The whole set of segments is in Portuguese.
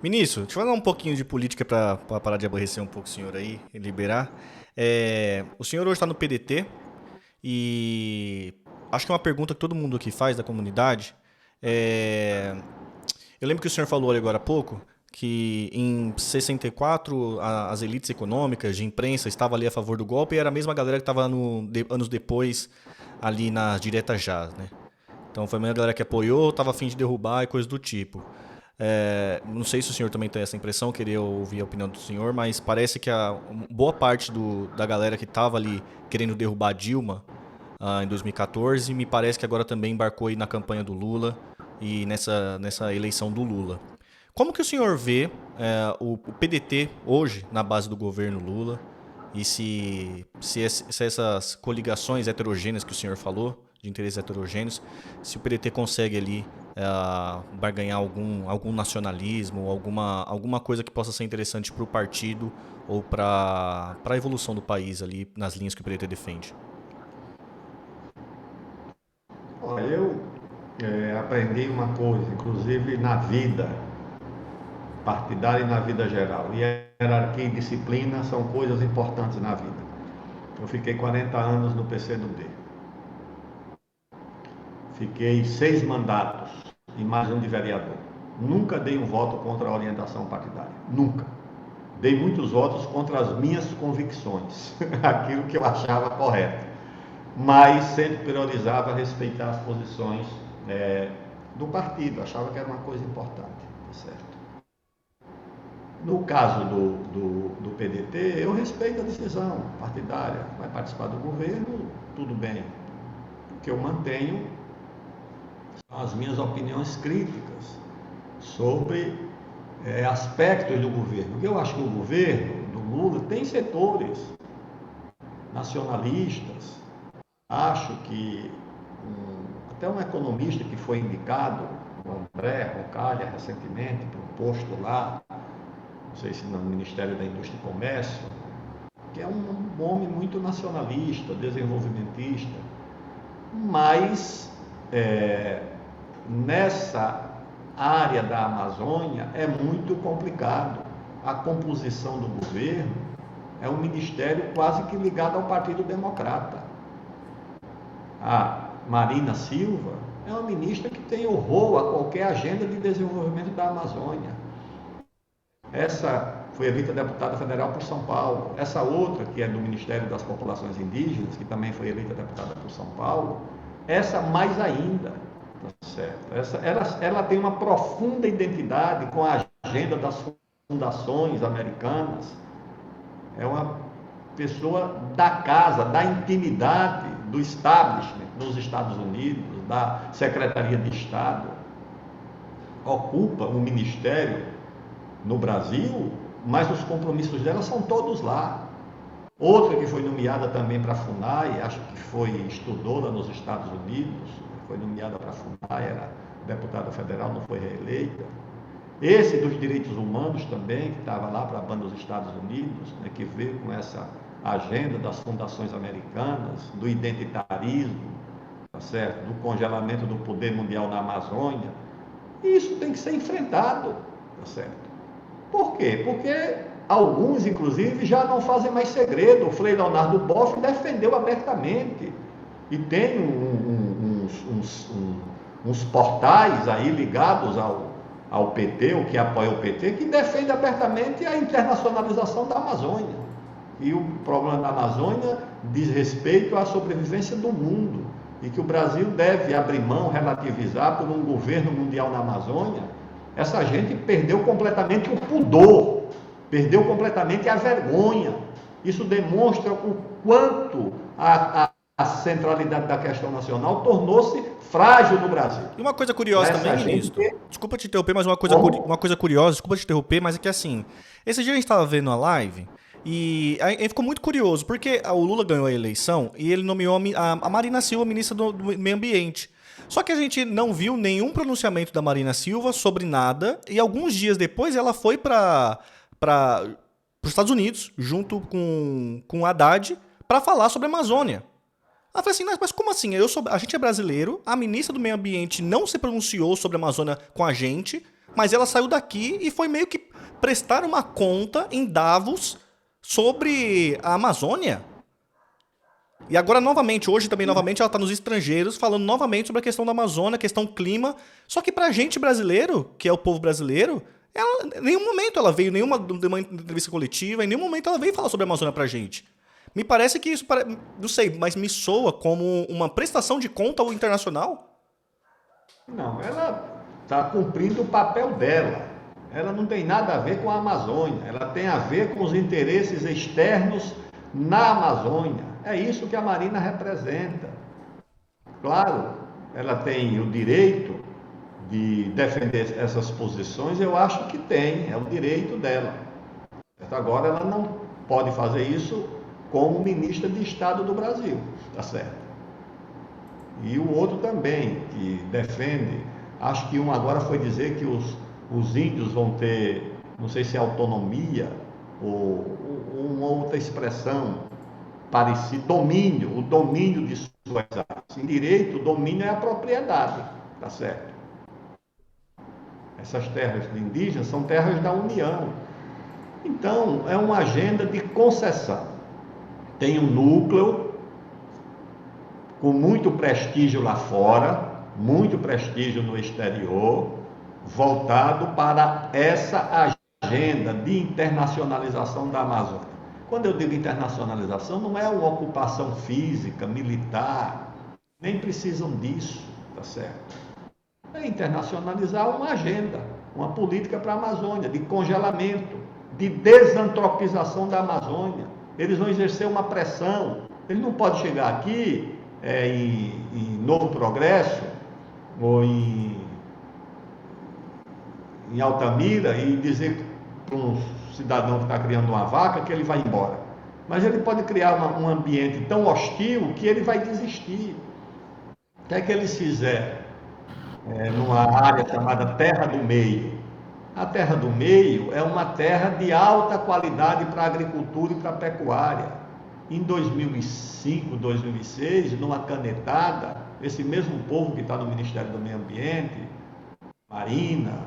Ministro, deixa eu falar um pouquinho de política para parar de aborrecer um pouco o senhor aí e liberar. O senhor hoje está no PDT e acho que é uma pergunta que todo mundo aqui faz da comunidade. É, eu lembro que o senhor falou ali agora há pouco que em 64 as elites econômicas de imprensa estavam ali a favor do golpe e era a mesma galera que estava anos depois ali nas diretas já, né? Então foi a mesma galera que apoiou, estava a fim de derrubar e coisa do tipo. Não sei se o senhor também tem essa impressão, queria ouvir a opinião do senhor, mas parece que a boa parte da galera que estava ali querendo derrubar Dilma em 2014, me parece que agora também embarcou aí na campanha do Lula e nessa eleição do Lula. Como que o senhor vê o PDT hoje na base do governo Lula e se essas coligações heterogêneas que o senhor falou, de interesses heterogêneos, se o PDT consegue ali barganhar algum nacionalismo, alguma coisa que possa ser interessante para o partido ou para a evolução do país ali nas linhas que o PDT defende? Olha, eu aprendi uma coisa, inclusive na vida partidária e na vida geral. E hierarquia e disciplina são coisas importantes na vida. Eu fiquei 40 anos no PCdoB. Fiquei 6 mandatos e mais um de vereador. Nunca dei um voto contra a orientação partidária. Nunca. Dei muitos votos contra as minhas convicções, aquilo que eu achava correto. Mas sempre priorizava respeitar as posições do partido, achava que era uma coisa importante, certo? No caso do PDT, eu respeito a decisão partidária, vai participar do governo, tudo bem. O que eu mantenho são as minhas opiniões críticas sobre aspectos do governo. Eu acho que o governo do Lula tem setores nacionalistas. Acho que até um economista que foi indicado, o André Roncalha, recentemente, para um posto lá, não sei se no Ministério da Indústria e Comércio, que é um homem muito nacionalista, desenvolvimentista, mas nessa área da Amazônia é muito complicado. A composição do governo é um ministério quase que ligado ao Partido Democrata. A Marina Silva é uma ministra que tem horror a qualquer agenda de desenvolvimento da Amazônia. Essa foi eleita deputada federal por São Paulo. Essa outra, que é do Ministério das Populações Indígenas, que também foi eleita deputada por São Paulo, essa mais ainda, tá certo? Ela tem uma profunda identidade com a agenda das fundações americanas. É uma pessoa da casa, da intimidade, do establishment nos Estados Unidos, da Secretaria de Estado. Ocupa um ministério no Brasil, mas os compromissos dela são todos lá. Outra que foi nomeada também para a FUNAI, acho que estudou lá nos Estados Unidos, foi nomeada para a FUNAI, era deputada federal, não foi reeleita. Esse dos direitos humanos também, que estava lá para a banda dos Estados Unidos, né, que veio com essa agenda das fundações americanas, do identitarismo, tá certo? Do congelamento do poder mundial na Amazônia. E isso tem que ser enfrentado, tá certo? Por quê? Porque alguns, inclusive, já não fazem mais segredo. O Frei Leonardo Boff defendeu abertamente. E tem uns portais aí ligados ao PT, o que apoia o PT, que defende abertamente a internacionalização da Amazônia. E o problema da Amazônia diz respeito à sobrevivência do mundo. E que o Brasil deve abrir mão, relativizar por um governo mundial na Amazônia. Essa gente perdeu completamente o pudor, perdeu completamente a vergonha. Isso demonstra o quanto a centralidade da questão nacional tornou-se frágil no Brasil. E uma coisa curiosa também, ministro. Desculpa te interromper, mas uma coisa curiosa, desculpa te interromper, mas é que assim, esse dia a gente estava vendo a live e a gente ficou muito curioso, porque o Lula ganhou a eleição e ele nomeou a Marina Silva ministra do Meio Ambiente. Só que a gente não viu nenhum pronunciamento da Marina Silva sobre nada e alguns dias depois ela foi para os Estados Unidos, junto com o Haddad, para falar sobre a Amazônia. Ela falou assim, mas como assim? A gente é brasileiro, a ministra do Meio Ambiente não se pronunciou sobre a Amazônia com a gente, mas ela saiu daqui e foi meio que prestar uma conta em Davos sobre a Amazônia. E agora, novamente, hoje também, novamente, ela está nos estrangeiros falando novamente sobre a questão da Amazônia, a questão clima. Só que pra gente brasileiro, que é o povo brasileiro, ela, em nenhum momento ela veio, nenhuma entrevista coletiva, em nenhum momento ela veio falar sobre a Amazônia pra gente. Me parece que isso, não sei, mas me soa como uma prestação de conta ao internacional. Não, ela está cumprindo o papel dela. Ela não tem nada a ver com a Amazônia, ela tem a ver com os interesses externos na Amazônia. É isso que a Marina representa. Claro, ela tem o direito de defender essas posições, eu acho que tem, é o direito dela. Agora, ela não pode fazer isso como ministra de Estado do Brasil, tá certo? E o outro também, que defende, acho que um agora foi dizer que os índios vão ter, não sei se é autonomia ou uma outra expressão parecida, domínio, o domínio de suas áreas. Em direito, o domínio é a propriedade, tá certo? Essas terras indígenas são terras da União. Então, é uma agenda de concessão. Tem um núcleo com muito prestígio lá fora, muito prestígio no exterior, voltado para essa agenda de internacionalização da Amazônia. Quando eu digo internacionalização, não é uma ocupação física, militar, nem precisam disso, tá certo? É internacionalizar uma agenda, uma política para a Amazônia, de congelamento, de desantropização da Amazônia. Eles vão exercer uma pressão. Eles não podem chegar aqui em Novo Progresso ou em Altamira e dizer para um cidadão que está criando uma vaca que ele vai embora. Mas ele pode criar um ambiente tão hostil que ele vai desistir. O que é que eles fizeram? Numa área chamada Terra do Meio. A Terra do Meio é uma terra de alta qualidade para a agricultura e para a pecuária. Em 2005, 2006, numa canetada, esse mesmo povo que está no Ministério do Meio Ambiente, Marina,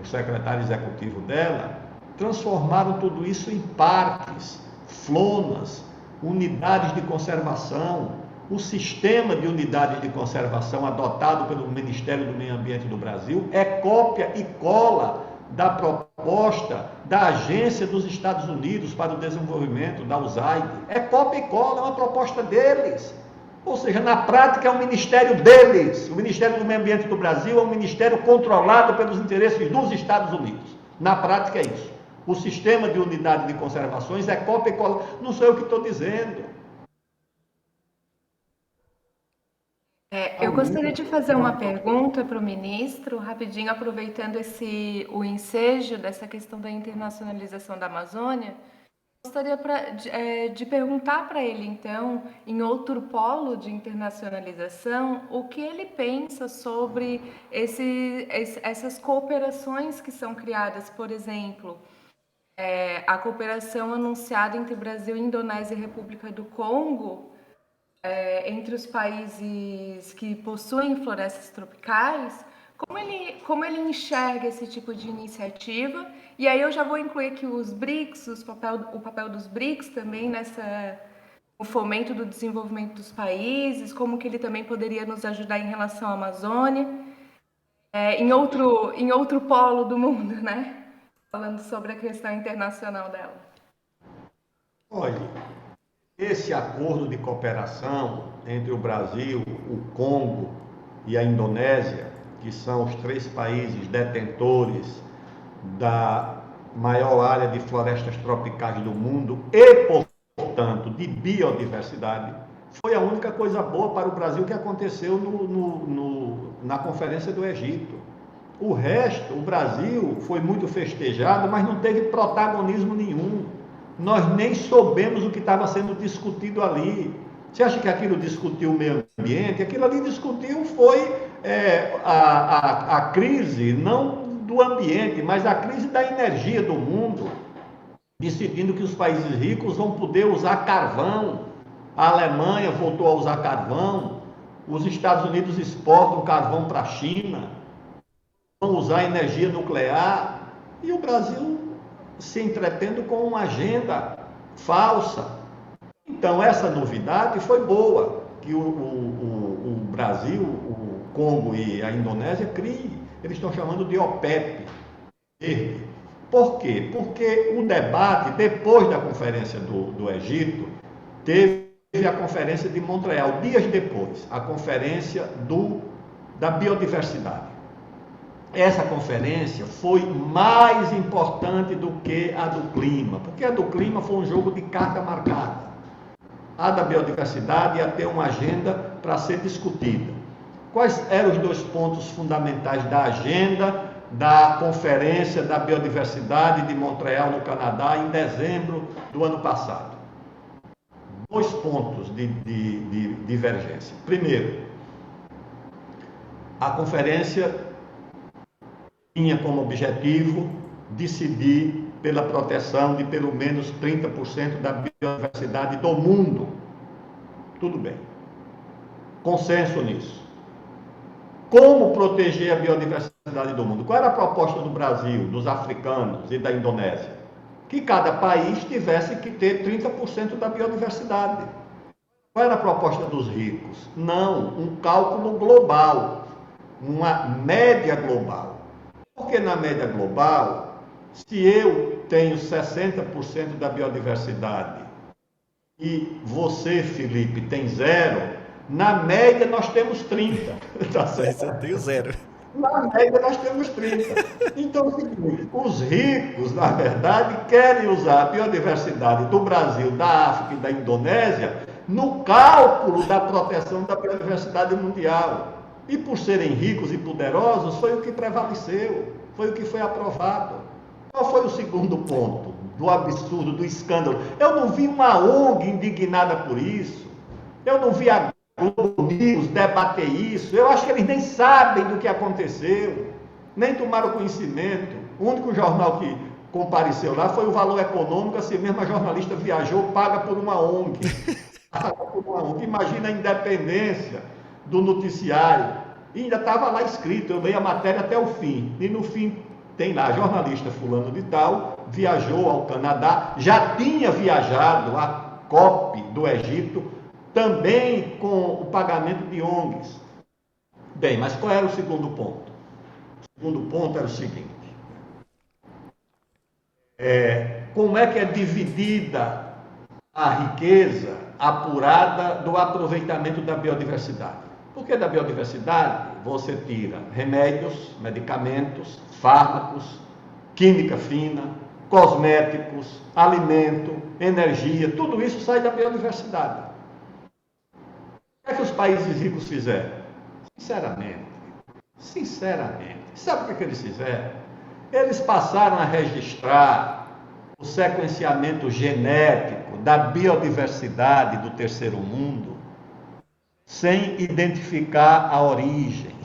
o secretário executivo dela, transformaram tudo isso em parques, flonas, unidades de conservação. O sistema de unidades de conservação adotado pelo Ministério do Meio Ambiente do Brasil é cópia e cola da proposta da Agência dos Estados Unidos para o Desenvolvimento, da USAID. É cópia e cola, é uma proposta deles. Ou seja, na prática é o ministério deles. O Ministério do Meio Ambiente do Brasil é um ministério controlado pelos interesses dos Estados Unidos. Na prática é isso. O sistema de unidade de conservações é cópia e cola. Não sou eu que estou dizendo. Eu gostaria de fazer uma pergunta para o ministro, rapidinho, aproveitando o ensejo dessa questão da internacionalização da Amazônia. Gostaria de perguntar para ele, então, em outro polo de internacionalização, o que ele pensa sobre essas cooperações que são criadas, por exemplo, a cooperação anunciada entre Brasil, Indonésia e República do Congo, entre os países que possuem florestas tropicais, como ele enxerga esse tipo de iniciativa? E aí eu já vou incluir aqui os BRICS, o papel dos BRICS também no fomento do desenvolvimento dos países, como que ele também poderia nos ajudar em relação à Amazônia, em outro polo do mundo, né? Falando sobre a questão internacional dela. Olha, esse acordo de cooperação entre o Brasil, o Congo e a Indonésia, que são os 3 países detentores da maior área de florestas tropicais do mundo e, portanto, de biodiversidade, foi a única coisa boa para o Brasil que aconteceu na Conferência do Egito. O resto, o Brasil foi muito festejado, mas não teve protagonismo nenhum. Nós nem soubemos o que estava sendo discutido ali. Você acha que aquilo discutiu o meio ambiente? Aquilo ali discutiu foi a crise, não do ambiente, mas a crise da energia do mundo, decidindo que os países ricos vão poder usar carvão. A Alemanha voltou a usar carvão, os Estados Unidos exportam carvão para a China. vão usar energia nuclear, e o Brasil se entretendo com uma agenda falsa. Então, essa novidade foi boa, que o Brasil, o Congo e a Indonésia criem, eles estão chamando de OPEP. Por quê? Porque o debate, depois da conferência do Egito, teve a conferência de Montreal, dias depois, a conferência da biodiversidade. Essa conferência foi mais importante do que a do clima, porque a do clima foi um jogo de carta marcada. A da biodiversidade ia ter uma agenda para ser discutida. Quais eram os 2 pontos fundamentais da agenda da Conferência da Biodiversidade de Montreal, no Canadá, em dezembro do ano passado? 2 pontos de divergência. Primeiro, a conferência tinha como objetivo decidir pela proteção de pelo menos 30% da biodiversidade do mundo. Tudo bem. Consenso nisso. Como proteger a biodiversidade do mundo? Qual era a proposta do Brasil, dos africanos e da Indonésia? Que cada país tivesse que ter 30% da biodiversidade. Qual era a proposta dos ricos? Não, um cálculo global, uma média global. Porque na média global, se eu tenho 60% da biodiversidade e você, Felipe, tem 0, na média nós temos 30. Tá certo? Eu tenho 0. Na média nós temos 30. Então, os ricos, na verdade, querem usar a biodiversidade do Brasil, da África e da Indonésia no cálculo da proteção da biodiversidade mundial. E por serem ricos e poderosos, foi o que prevaleceu, foi o que foi aprovado. Qual foi o segundo ponto do absurdo, do escândalo? Eu não vi uma ONG indignada por isso. Eu não vi a Globo News debater isso. Eu acho que eles nem sabem do que aconteceu, nem tomaram conhecimento. O único jornal que compareceu lá foi o Valor Econômico, assim mesmo a jornalista viajou, paga por uma ONG. Imagina a independência do noticiário. E ainda estava lá escrito, eu leio a matéria até o fim. E no fim tem lá, jornalista fulano de tal, viajou ao Canadá, já tinha viajado a COP do Egito, também com o pagamento de ONGs. Bem, mas qual era o segundo ponto? O segundo ponto era o seguinte. Como é que é dividida a riqueza apurada do aproveitamento da biodiversidade? Porque da biodiversidade você tira remédios, medicamentos, fármacos, química fina, cosméticos, alimento, energia, tudo isso sai da biodiversidade. O que é que os países ricos fizeram? Sinceramente, sabe o que eles fizeram? Eles passaram a registrar o sequenciamento genético da biodiversidade do terceiro mundo sem identificar a origem.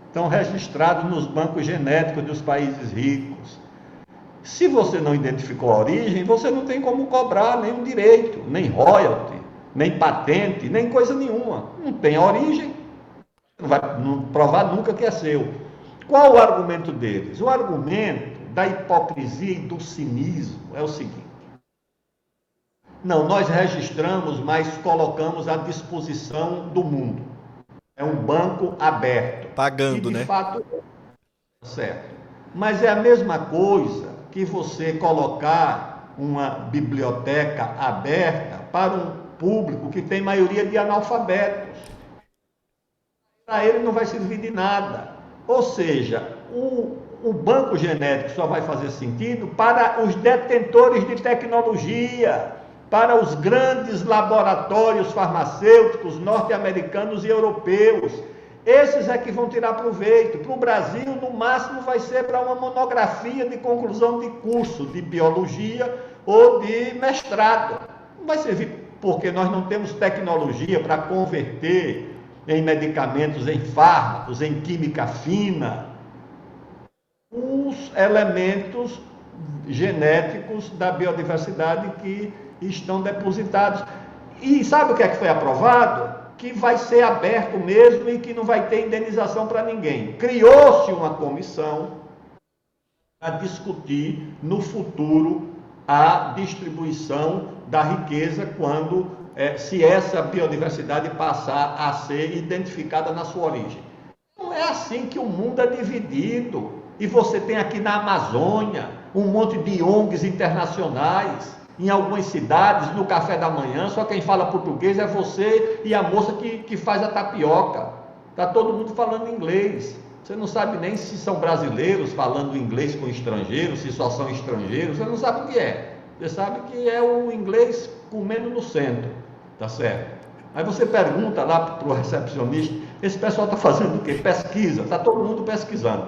Estão registrados nos bancos genéticos dos países ricos. Se você não identificou a origem, você não tem como cobrar nenhum direito, nem royalty, nem patente, nem coisa nenhuma. Não tem a origem, não vai provar nunca que é seu. Qual o argumento deles? O argumento da hipocrisia e do cinismo é o seguinte: não, nós registramos, mas colocamos à disposição do mundo. É um banco aberto. Pagando, e de né? fato, certo. Mas é a mesma coisa que você colocar uma biblioteca aberta para um público que tem maioria de analfabetos. Para ele não vai servir de nada. Ou seja, o banco genético só vai fazer sentido para os detentores de tecnologia, para os grandes laboratórios farmacêuticos norte-americanos e europeus. Esses é que vão tirar proveito. Para o Brasil, no máximo, vai ser para uma monografia de conclusão de curso de biologia ou de mestrado. Não vai servir porque nós não temos tecnologia para converter em medicamentos, em fármacos, em química fina, os elementos genéticos da biodiversidade que estão depositados. E sabe o que é que foi aprovado? que vai ser aberto mesmo e que não vai ter indenização para ninguém. Criou-se uma comissão para discutir no futuro a distribuição da riqueza quando se essa biodiversidade passar a ser identificada na sua origem. Não é assim que o mundo é dividido. E você tem aqui na Amazônia um monte de ONGs internacionais, em algumas cidades, no café da manhã, só quem fala português é você e a moça que faz a tapioca. Está todo mundo falando inglês. Você não sabe nem se são brasileiros falando inglês com estrangeiros, se só são estrangeiros, você não sabe o que é. Você sabe que é o inglês comendo no centro, tá certo? Aí você pergunta lá para o recepcionista, esse pessoal está fazendo o quê? Pesquisa, está todo mundo pesquisando,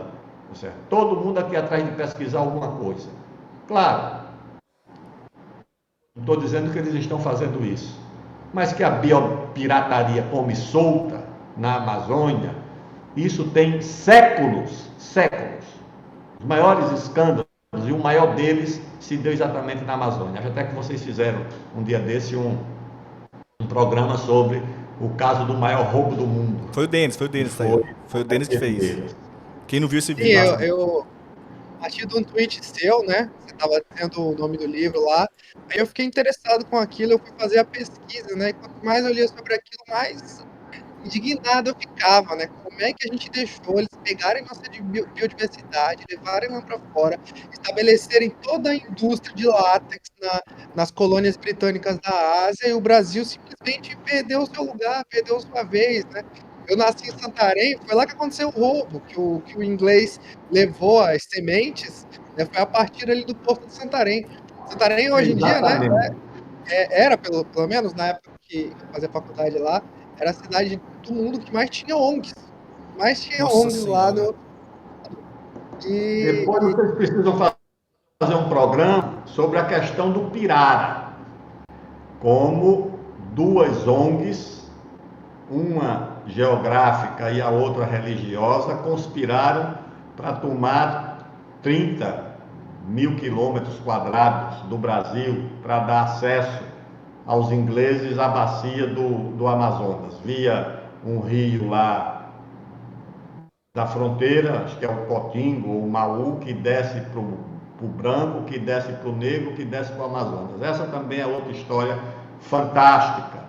tá certo? Todo mundo aqui atrás de pesquisar alguma coisa. Claro, não estou dizendo que eles estão fazendo isso, mas que a biopirataria come solta na Amazônia, isso tem séculos, séculos. Os maiores escândalos, e o maior deles se deu exatamente na Amazônia. Acho até que vocês fizeram um dia desse um programa sobre o caso do maior roubo do mundo. Foi o Denis, foi o Denis que fez. Quem não viu esse Sim, vídeo? eu achei de um tweet seu, né? Você estava dizendo o nome do livro lá. Aí eu fiquei interessado com aquilo, eu fui fazer a pesquisa, né? E quanto mais eu lia sobre aquilo, mais indignado eu ficava, né? Como é que a gente deixou eles pegarem nossa biodiversidade, levarem lá para fora, estabelecerem toda a indústria de látex nas colônias britânicas da Ásia, e o Brasil simplesmente perdeu o seu lugar, perdeu sua vez, né? Eu nasci em Santarém, foi lá que aconteceu o roubo, que o inglês levou as sementes, né? Foi a partir ali do Porto de Santarém. Santarém hoje em dia, né? Era, pelo menos na época que eu fazia faculdade lá, era a cidade do mundo que mais tinha ONGs. Mais tinha Nossa ONGs lá Senhora. Depois vocês precisam fazer um programa sobre a questão do Pirara. Como duas ONGs, uma geográfica e a outra religiosa, conspiraram para tomar 30.000 quilômetros quadrados do Brasil para dar acesso aos ingleses à bacia do Amazonas, via um rio lá da fronteira, acho que é o Cotingo ou o Maú, que desce para o branco, que desce para o negro, que desce para o Amazonas. Essa também é outra história fantástica.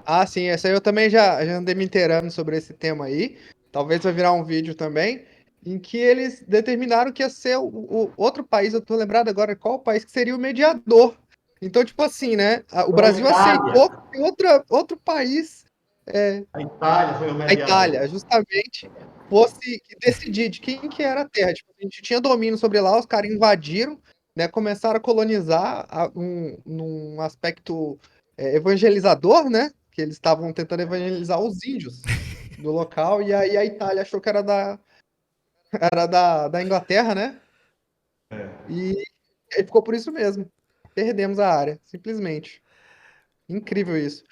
Ah, sim, essa aí eu também já andei me inteirando sobre esse tema aí. Talvez vai virar um vídeo também, em que eles determinaram que ia ser o outro país, eu tô lembrado agora qual o país que seria o mediador. Então, tipo assim, né? O Brasil aceitou que outro país, A Itália foi o a mediador. Itália, justamente, fosse decidir de quem que era a terra. Tipo, a gente tinha domínio sobre lá, os caras invadiram, né? Começaram a colonizar num aspecto evangelizador, né? Que eles estavam tentando evangelizar os índios do local, e aí a Itália achou que era da Inglaterra, né? E aí ficou por isso mesmo. Perdemos a área, simplesmente. Incrível isso.